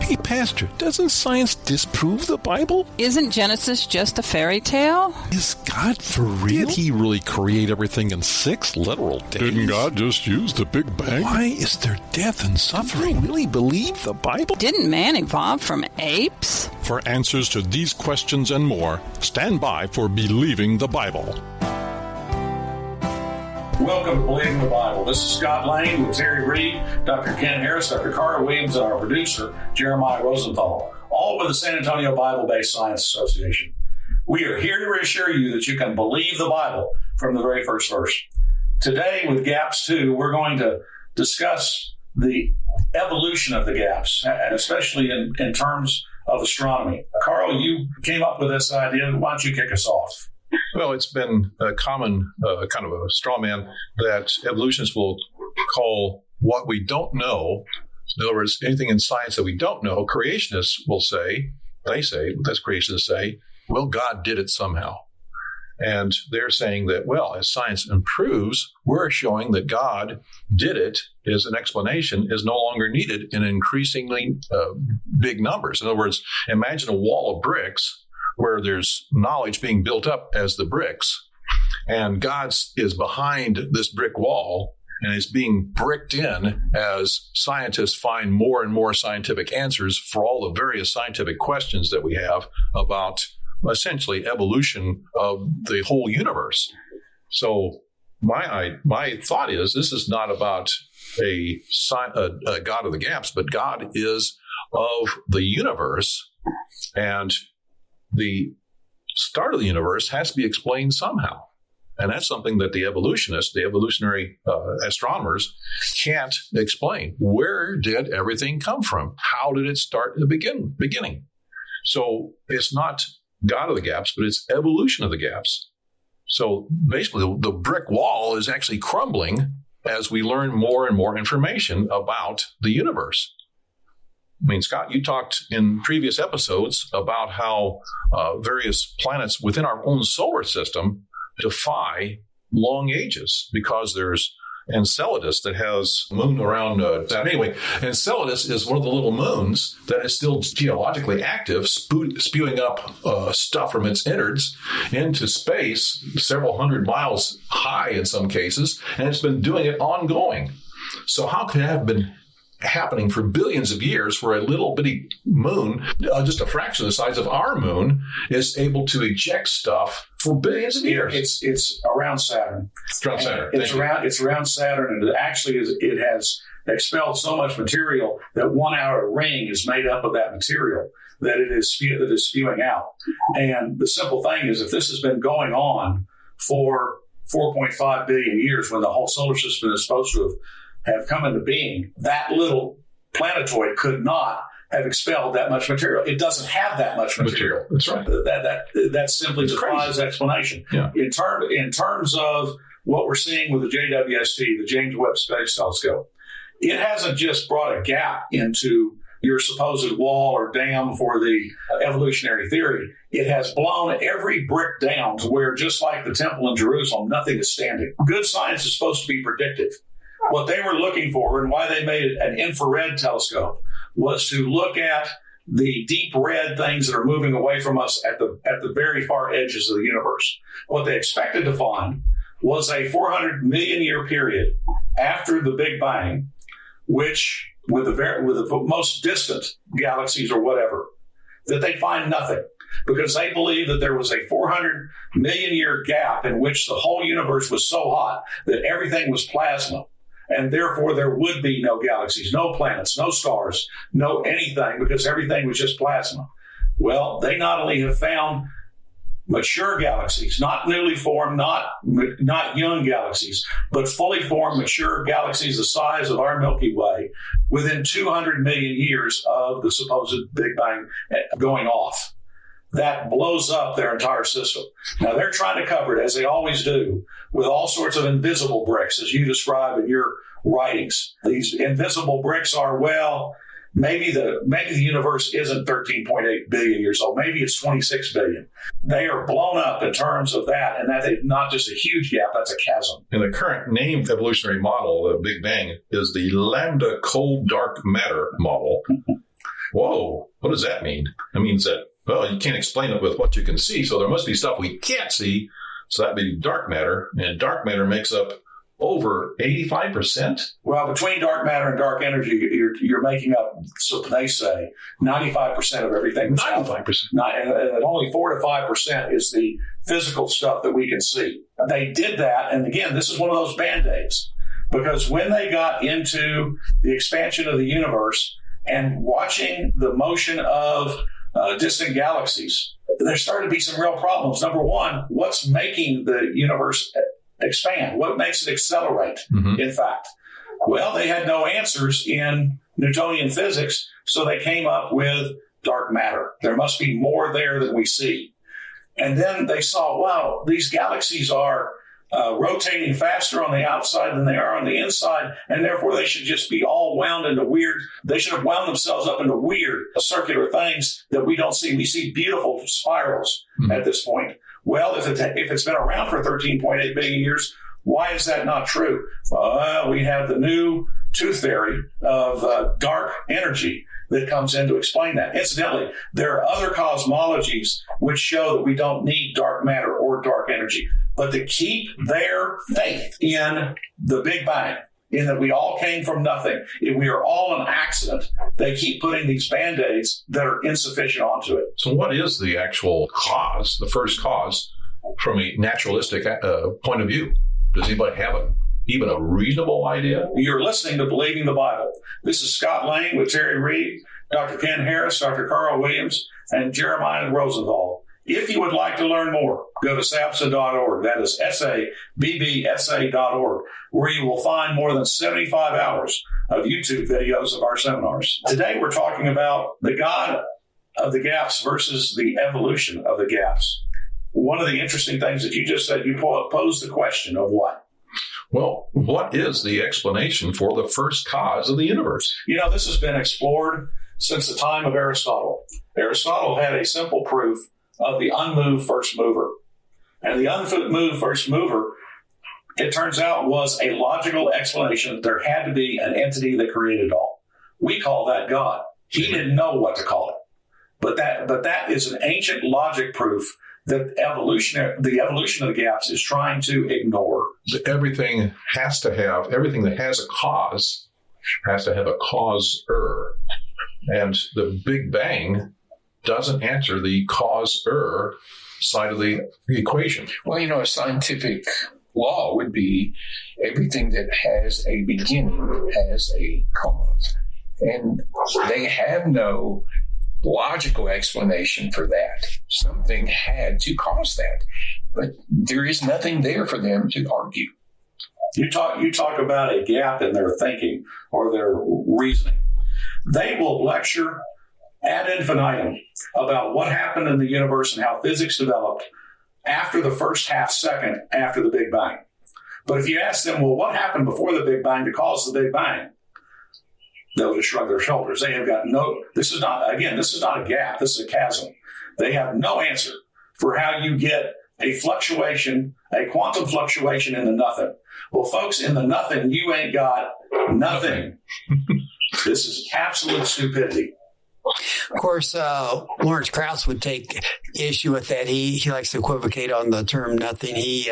Hey, Pastor, doesn't science disprove the Bible? Isn't Genesis just a fairy tale? Is God for real? Did he really create everything in 6 literal days? Didn't God just use the Big Bang? Why is there death and suffering? Really believe the Bible? Didn't man evolve from apes? For answers to these questions and more, stand by for Believing the Bible. Welcome to Believing the Bible. This is Scott Lane with Terry Reed, Dr. Ken Harris, Dr. Carter Williams, and our producer, Jeremiah Rosenthal, all with the San Antonio Bible-Based Science Association. We are here to reassure you that you can believe the Bible from the very first verse. Today, with Gaps 2, we're going to discuss the evolution of the gaps, especially in terms of astronomy. Carl, you came up with this idea. Why don't you kick us off? Well, it's been a common kind of a straw man that evolutionists will call what we don't know. In other words, anything in science that we don't know, creationists will say, that's creationists say, well, God did it somehow. And they're saying that, well, as science improves, we're showing that God did it as an explanation is no longer needed in increasingly big numbers. In other words, imagine a wall of bricks where there's knowledge being built up as the bricks, and God is behind this brick wall and is being bricked in as scientists find more and more scientific answers for all the various scientific questions that we have about essentially evolution of the whole universe. So my thought is this is not about a God of the gaps, but God is of the universe, and the start of the universe has to be explained somehow. And that's something that the evolutionists, the evolutionary astronomers, can't explain. Where did everything come from? How did it start in the beginning? So it's not God of the gaps, but it's evolution of the gaps. So basically, the brick wall is actually crumbling as we learn more and more information about the universe. I mean, Scott, you talked in previous episodes about how various planets within our own solar system defy long ages because there's Enceladus that has a moon around that. Anyway, Enceladus is one of the little moons that is still geologically active, spewing up stuff from its innards into space, several hundred miles high in some cases, and it's been doing it ongoing. So how could it have been happening for billions of years where a little bitty moon, just a fraction of the size of our moon, is able to eject stuff for billions of years? It's around Saturn. It's around Saturn. It's around Saturn, and it has expelled so much material that 1 hour ring is made up of that material that is spewing out. And the simple thing is, if this has been going on for 4.5 billion years, when the whole solar system is supposed to have come into being, that little planetoid could not have expelled that much material. It doesn't have that much material. That's right. That simply defies explanation. Yeah. In terms of what we're seeing with the JWST, the James Webb Space Telescope, it hasn't just brought a gap into your supposed wall or dam for the evolutionary theory. It has blown every brick down to where, just like the temple in Jerusalem, nothing is standing. Good science is supposed to be predictive. What they were looking for, and why they made an infrared telescope, was to look at the deep red things that are moving away from us at the very far edges of the universe. What they expected to find was a 400 million year period after the Big Bang, which with the most distant galaxies or whatever, that they find nothing, because they believe that there was a 400 million year gap in which the whole universe was so hot that everything was plasma. And therefore, there would be no galaxies, no planets, no stars, no anything, because everything was just plasma. Well, they not only have found mature galaxies, not newly formed, not young galaxies, but fully formed, mature galaxies the size of our Milky Way within 200 million years of the supposed Big Bang going off. That blows up their entire system. Now, they're trying to cover it, as they always do, with all sorts of invisible bricks, as you describe in your writings. These invisible bricks are, well, maybe the universe isn't 13.8 billion years old. Maybe it's 26 billion. They are blown up in terms of that, and that is not just a huge gap, that's a chasm. And the current named evolutionary model of Big Bang is the lambda cold dark matter model. whoa, what does that mean? It means that, well, you can't explain it with what you can see, so there must be stuff we can't see. So that'd be dark matter, and dark matter makes up over 85%. Well, between dark matter and dark energy, you're making up, so they say, 95% of everything. 95%. And only 4 to 5% is the physical stuff that we can see. They did that, and again, this is one of those Band-Aids, because when they got into the expansion of the universe and watching the motion of distant galaxies, there started to be some real problems. Number one, what's making the universe expand? What makes it accelerate, in fact? Well, they had no answers in Newtonian physics, so they came up with dark matter. There must be more there than we see. And then they saw, wow, these galaxies are rotating faster on the outside than they are on the inside, and therefore they should just be all wound into weird, they should have wound themselves up into weird circular things that we don't see. We see beautiful spirals at this point. Well, if it's been around for 13.8 billion years, why is that not true? Well, we have the new tooth theory of dark energy that comes in to explain that. Incidentally, there are other cosmologies which show that we don't need dark matter or dark energy. But to keep their faith in the Big Bang, in that we all came from nothing, if we are all an accident, they keep putting these Band-Aids that are insufficient onto it. So what is the actual cause, the first cause, from a naturalistic point of view? Does anybody have even a reasonable idea? You're listening to Believing the Bible. This is Scott Lane with Terry Reed, Dr. Ken Harris, Dr. Carl Williams, and Jeremiah Rosenthal. If you would like to learn more, go to SABSA.org. That is SABBSA.org, where you will find more than 75 hours of YouTube videos of our seminars. Today we're talking about the God of the gaps versus the evolution of the gaps. One of the interesting things that you just said, you posed the question of what? Well, what is the explanation for the first cause of the universe? You know, this has been explored since the time of Aristotle. Aristotle had a simple proof of the unmoved first mover. And the unmoved first mover, it turns out, was a logical explanation that there had to be an entity that created it all. We call that God. He didn't know what to call it. But that is an ancient logic proof that the evolution of the gaps is trying to ignore. Everything that has a cause has to have a causer. And the Big Bang doesn't answer the causer side of the equation. Well, a scientific law would be everything that has a beginning has a cause. And they have no logical explanation for that. Something had to cause that. But there is nothing there for them to argue. You talk about a gap in their thinking or their reasoning. They will lecture ad infinitum about what happened in the universe and how physics developed after the first half second after the Big Bang. But if you ask them, well, what happened before the Big Bang to cause the Big Bang? They'll just shrug their shoulders. They have got this is not a gap. This is a chasm. They have no answer for how you get a quantum fluctuation in the nothing. Well, folks, in the nothing, you ain't got nothing. This is absolute stupidity. Of course, Lawrence Krauss would take issue with that. He likes to equivocate on the term nothing. He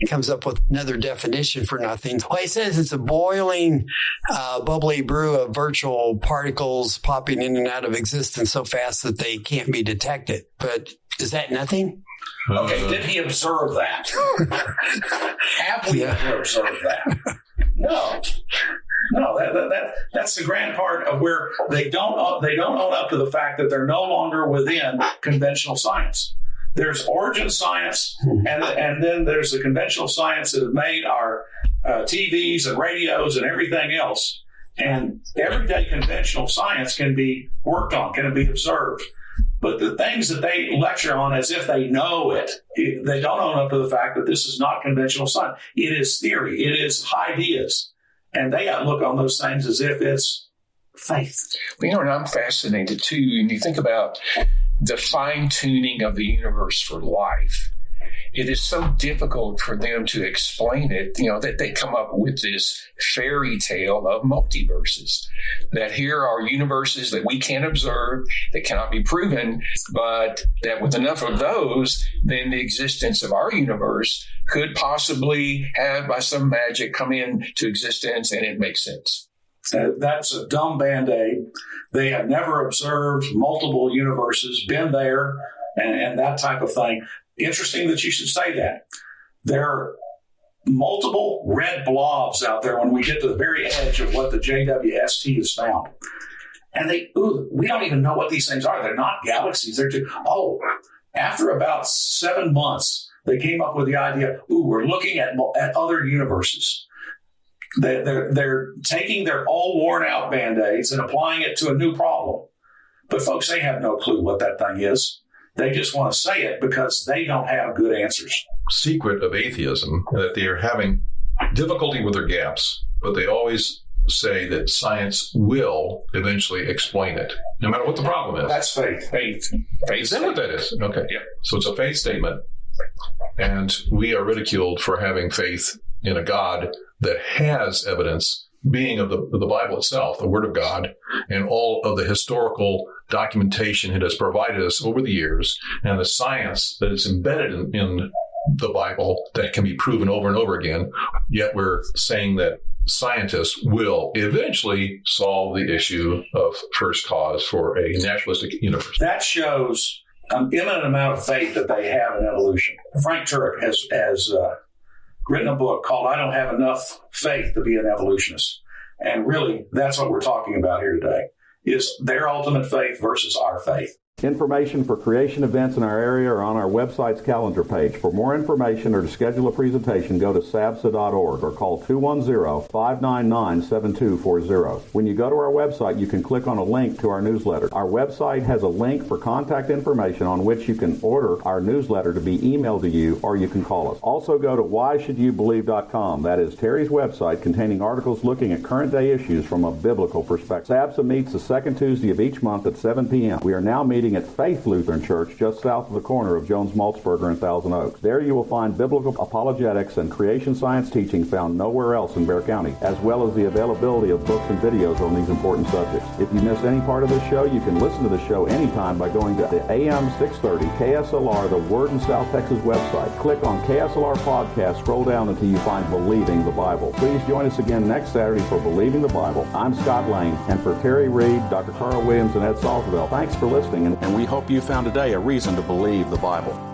comes up with another definition for nothing. Well, he says it's a boiling, bubbly brew of virtual particles popping in and out of existence so fast that they can't be detected. But is that nothing? Okay, did he observe that? Have we ever observed that? No, that's the grand part of where they don't own up to the fact that they're no longer within conventional science. There's origin science, and then there's the conventional science that have made our TVs and radios and everything else. And everyday conventional science can be worked on, can be observed. But the things that they lecture on as if they know it, they don't own up to the fact that this is not conventional science. It is theory. It is ideas. And they look on those things as if it's faith. Well, and I'm fascinated, too, and you think about the fine-tuning of the universe for life. it is so difficult for them to explain it, that they come up with this fairy tale of multiverses, that here are universes that we can't observe, that cannot be proven, but that with enough of those, then the existence of our universe could possibly have, by some magic, come into existence, and it makes sense. That's a dumb Band-Aid. They have never observed multiple universes, been there, and that type of thing. Interesting that you should say that. There are multiple red blobs out there when we get to the very edge of what the JWST has found. And we don't even know what these things are. They're not galaxies. After about 7 months, they came up with the idea, we're looking at other universes. They're taking their all worn out Band-Aids and applying it to a new problem. But folks, they have no clue what that thing is. They just want to say it because they don't have good answers. Secret of atheism, that they are having difficulty with their gaps, but they always say that science will eventually explain it, no matter what the problem is. That's faith. Faith. Is that what that is? Okay. Yeah. So it's a faith statement, and we are ridiculed for having faith in a God that has evidence, being of the Bible itself, the Word of God, and all of the historical documentation it has provided us over the years, and the science that is embedded in the Bible that can be proven over and over again. Yet we're saying that scientists will eventually solve the issue of first cause for a naturalistic universe. That shows an imminent amount of faith that they have in evolution. Frank Turek has written a book called I Don't Have Enough Faith to Be an Evolutionist. And really, that's what we're talking about here today, is their ultimate faith versus our faith. Information for creation events in our area are on our website's calendar page. For more information or to schedule a presentation, go to sabsa.org or call 210-599-7240. When you go to our website, you can click on a link to our newsletter. Our website has a link for contact information on which you can order our newsletter to be emailed to you, or you can call us. Also go to whyshouldyoubelieve.com. That is Terry's website containing articles looking at current day issues from a biblical perspective. SABSA meets the second Tuesday of each month at 7 p.m. We are now meeting at Faith Lutheran Church just south of the corner of Jones Maltzberger and Thousand Oaks. There you will find biblical apologetics and creation science teaching found nowhere else in Bexar County, as well as the availability of books and videos on these important subjects. If you missed any part of this show, you can listen to the show anytime by going to the AM 630 KSLR, the Word in South Texas website. Click on KSLR Podcast, scroll down until you find Believing the Bible. Please join us again next Saturday for Believing the Bible. I'm Scott Lane, and for Terry Reed, Dr. Carl Williams, and Ed Salterville, thanks for listening. And we hope you found today a reason to believe the Bible.